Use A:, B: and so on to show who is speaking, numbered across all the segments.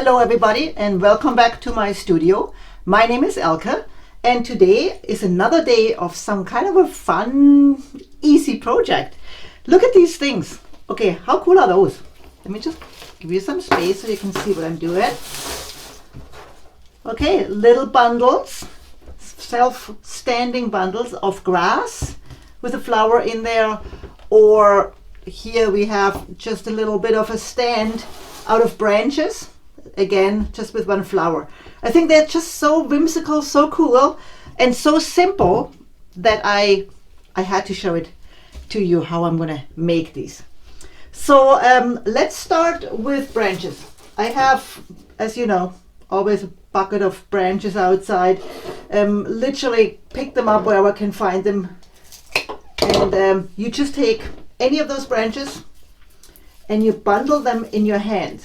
A: Hello everybody and welcome back to my studio. My name is Elke and today is another day of some kind of a fun, easy project. Look at these things. Okay, how cool are those? Let me just give you some space so you can see what I'm doing. Okay, little bundles, self-standing bundles of grass with a flower in there, or here we have just a little bit of a stand out of branches. Again, just with one flower. I think they're just so whimsical, so cool, and so simple that I had to show it to you how I'm gonna make these. So let's start with branches. I have, as you know, always a bucket of branches outside. Literally pick them up wherever I can find them, and you just take any of those branches and you bundle them in your hand.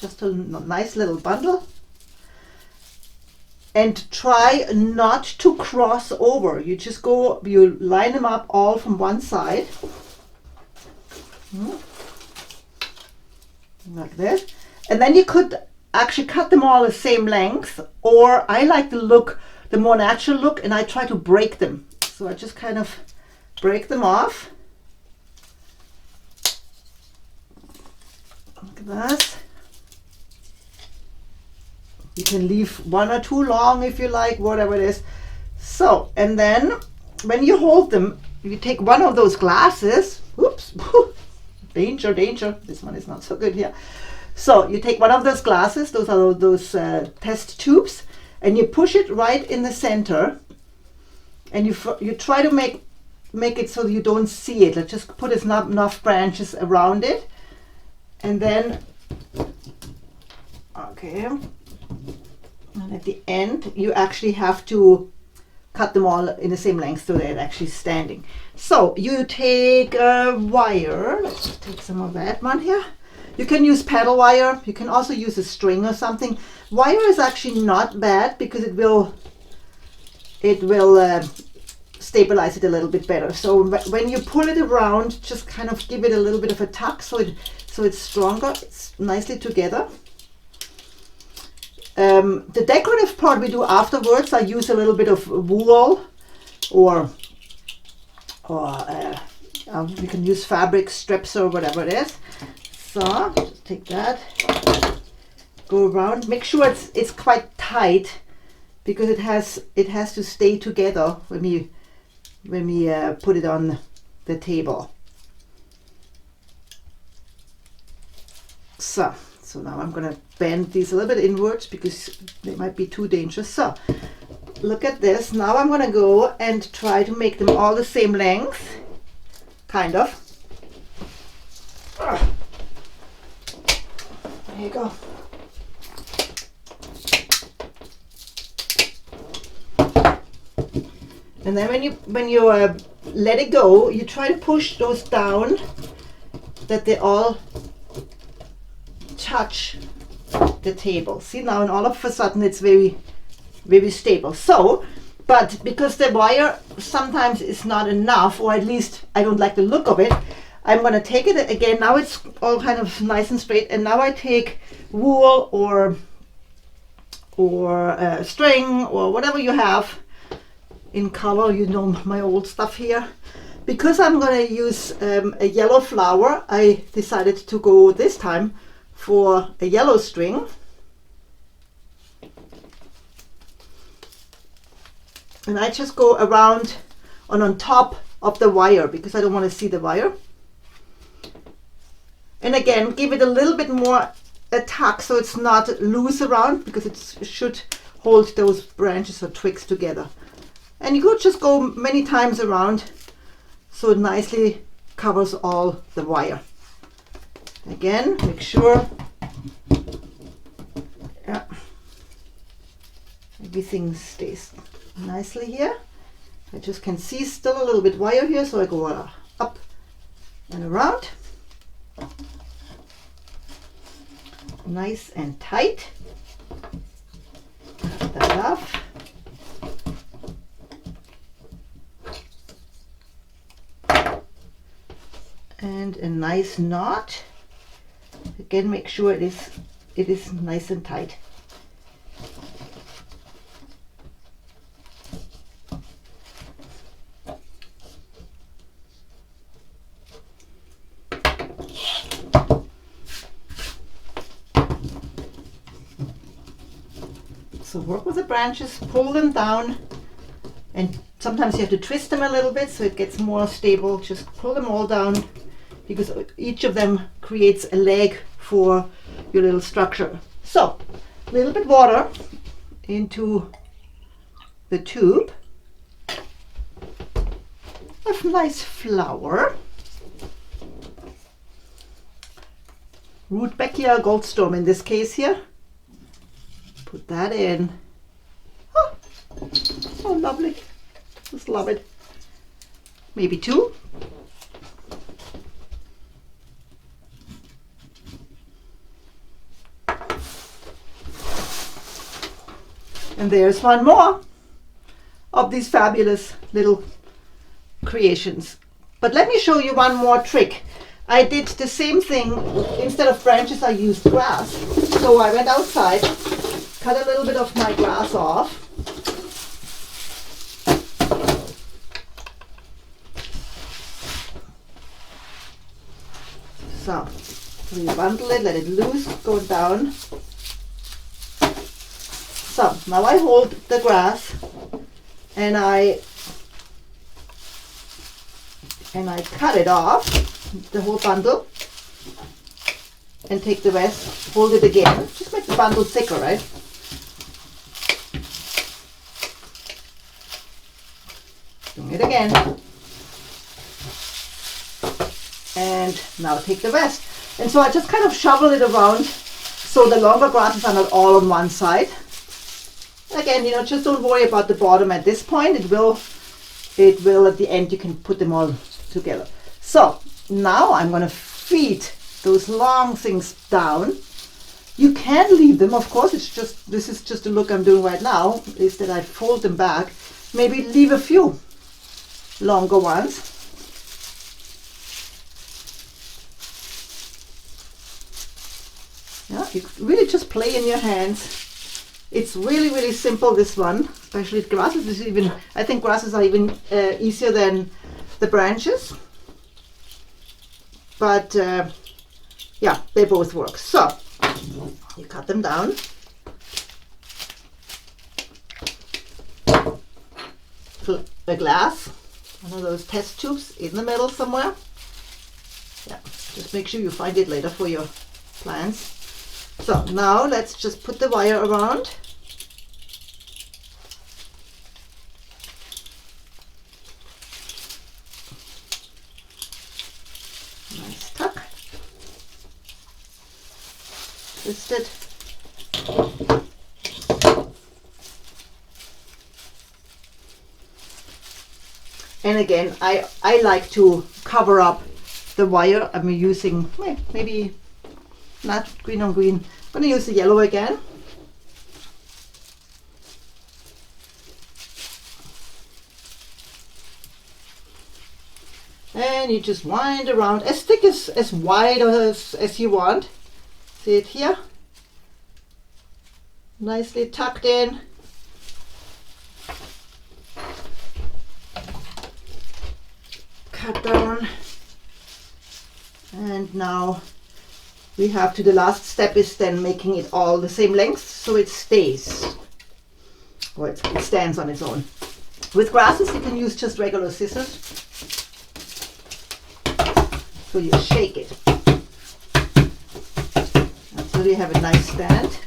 A: Just a nice little bundle, and try not to cross over. You just go, you line them up all from one side, like this, and then you could actually cut them all the same length, or I like the more natural look, and I try to break them. So I just kind of break them off, like that. You can leave one or two long if you like, whatever it is. So, and then when you hold them, you take one of those glasses. Oops, danger, danger. This one is not so good here. So you take one of those glasses, those are those test tubes, and you push it right in the center, and you try to make it so you don't see it. Let's just put enough branches around it, and then, okay. And at the end, you actually have to cut them all in the same length so they're actually standing. So you take a wire. Let's just take some of that one here. You can use paddle wire. You can also use a string or something. Wire is actually not bad because it will stabilize it a little bit better. So when you pull it around, just kind of give it a little bit of a tuck so it's stronger. It's nicely together. The decorative part we do afterwards. I use a little bit of wool, or we can use fabric strips or whatever it is. So just take that, go around. Make sure it's quite tight because it has to stay together when we put it on the table. So now I'm going to bend these a little bit inwards because they might be too dangerous. So look at this. Now I'm going to go and try to make them all the same length, kind of. There you go. And then when you let it go, you try to push those down that they all touch the table. See, now and all of a sudden it's very, very stable. So, but because the wire sometimes is not enough, or at least I don't like the look of it, I'm going to take it again. Now it's all kind of nice and straight, and now I take wool or string or whatever you have in color. You know my old stuff here. Because I'm going to use a yellow flower, I decided to go this time for a yellow string. And I just go around on top of the wire because I don't want to see the wire. And again, give it a little bit more a tuck so it's not loose around, because it should hold those branches or twigs together. And you could just go many times around so it nicely covers all the wire. Again, make sure everything stays nicely here. I just can see still a little bit wire here, so I go up and around. Nice and tight. Cut that off. And a nice knot. Again, make sure it it is nice and tight. So work with the branches, pull them down, and sometimes you have to twist them a little bit so it gets more stable. Just pull them all down because each of them creates a leg for your little structure. So a little bit water into the tube of nice flower. Rudbeckia Goldstorm in this case here. Put that in. Oh, oh lovely. Just love it. Maybe 2. And there's one more of these fabulous little creations. But let me show you one more trick. I did the same thing. Instead of branches, I used grass. So I went outside, cut a little bit of my grass off. So you bundle it, let it loose, go down. So now I hold the grass and I cut it off, the whole bundle, and take the rest, hold it again, just make the bundle thicker, right? Doing it again. And now take the rest. And so I just kind of shovel it around so the longer grasses are not all on one side. Again, you know, just don't worry about the bottom at this point. It will at the end, you can put them all together. So now I'm going to feed those long things down. You can leave them, of course. This is just the look I'm doing right now, is that I fold them back. Maybe leave a few longer ones. Yeah, you really just play in your hands. It's really, really simple, this one, especially grasses. Is even, I think grasses are even easier than the branches. But yeah, they both work. So you cut them down. The glass, one of those test tubes in the middle somewhere. Yeah, just make sure you find it later for your plants. So now let's just put the wire around. Nice tuck. Twist it. And again, I like to cover up the wire. I'm using maybe not green on green. I'm going to use the yellow again. And you just wind around as thick as wide as you want. See it here? Nicely tucked in. Cut down. And now we have the last step is then making it all the same length so it stays, or it stands on its own. With grasses you can use just regular scissors. So you shake it until you have a nice stand.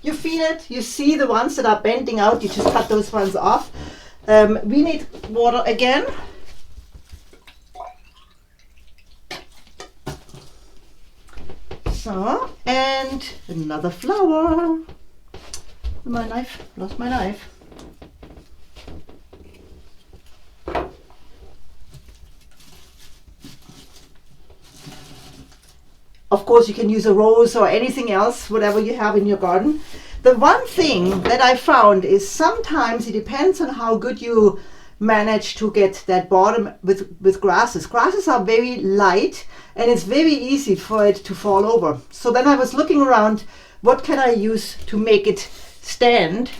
A: You feel it, you see the ones that are bending out, you just cut those ones off. We need water again. So, and another flower. My knife, lost my knife. Of course, you can use a rose or anything else, whatever you have in your garden. The one thing that I found is sometimes it depends on how good you manage to get that bottom with grasses. Grasses are very light and it's very easy for it to fall over. So then I was looking around, what can I use to make it stand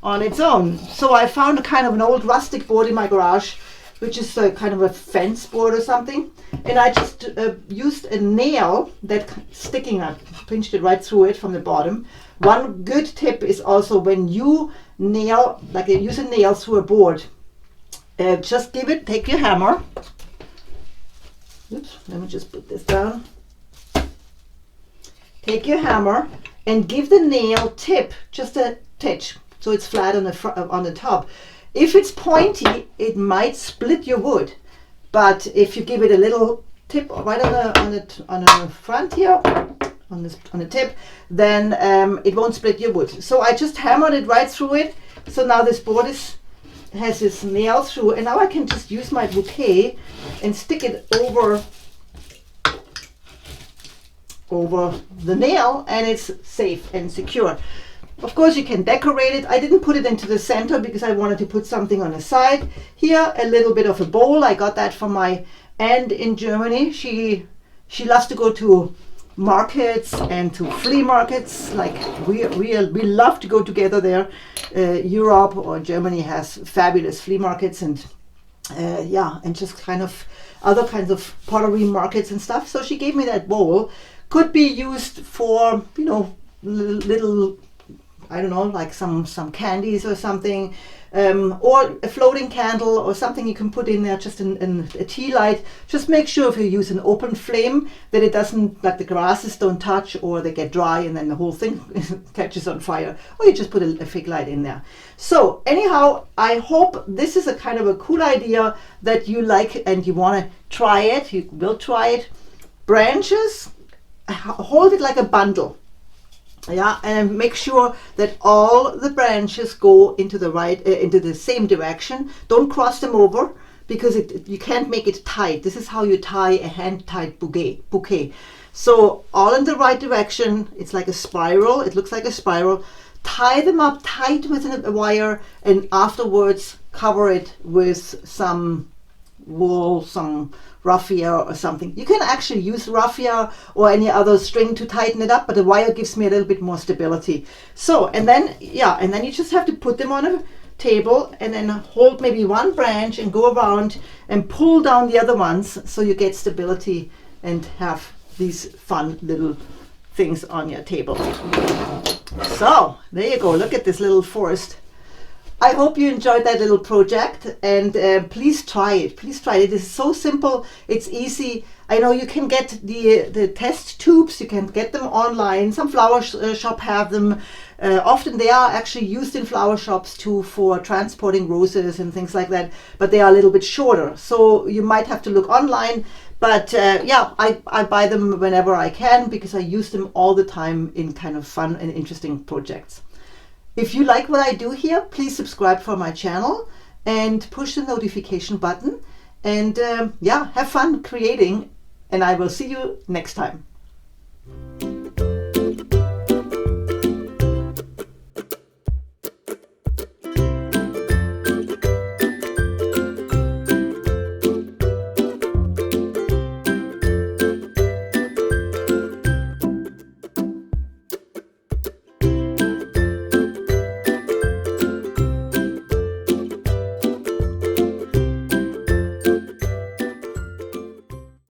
A: on its own? So I found a kind of an old rustic board in my garage, which is a kind of a fence board or something. And I just used a nail that sticking up, pinched it right through it from the bottom. One good tip is also when you nail, like use a nail through a board, just take your hammer. Oops, let me just put this down. Take your hammer and give the nail tip just a touch, so it's flat on the front, on the top. If it's pointy, it might split your wood, but if you give it a little tip right on the front here, on the tip, then it won't split your wood. So I just hammered it right through it. So now this board has this nail through, and now I can just use my bouquet and stick it over the nail, and it's safe and secure. Of course, you can decorate it. I didn't put it into the center because I wanted to put something on the side. Here, a little bit of a bowl. I got that from my aunt in Germany. She loves to go to markets and to flea markets. Like we love to go together there. Europe or Germany has fabulous flea markets and and just kind of other kinds of pottery markets and stuff. So she gave me that bowl. Could be used for, you know, little, I don't know, like some candies or something, or a floating candle or something you can put in there, just in a tea light. Just make sure if you use an open flame that it doesn't, like the grasses don't touch or they get dry and then the whole thing catches on fire, or you just put a fig light in there. So anyhow, I hope this is a kind of a cool idea that you like and you want to try it. You will try it. Branches, hold it like a bundle. Yeah, and make sure that all the branches go into the right, into the same direction. Don't cross them over because you can't make it tight. This is how you tie a hand-tied bouquet. So all in the right direction. It's like a spiral. It looks like a spiral. Tie them up tight with a wire, and afterwards cover it with some wool, some raffia or something. You can actually use raffia or any other string to tighten it up, but the wire gives me a little bit more stability. So, and then you just have to put them on a table and then hold maybe one branch and go around and pull down the other ones so you get stability and have these fun little things on your table. So, there you go. Look at this little forest. I hope you enjoyed that little project, and please try it. Please try it. It is so simple. It's easy. I know you can get the test tubes. You can get them online. Some flower shop have them. Often they are actually used in flower shops too for transporting roses and things like that, but they are a little bit shorter. So you might have to look online. But I buy them whenever I can because I use them all the time in kind of fun and interesting projects. If you like what I do here, please subscribe for my channel and push the notification button. And have fun creating. And I will see you next time.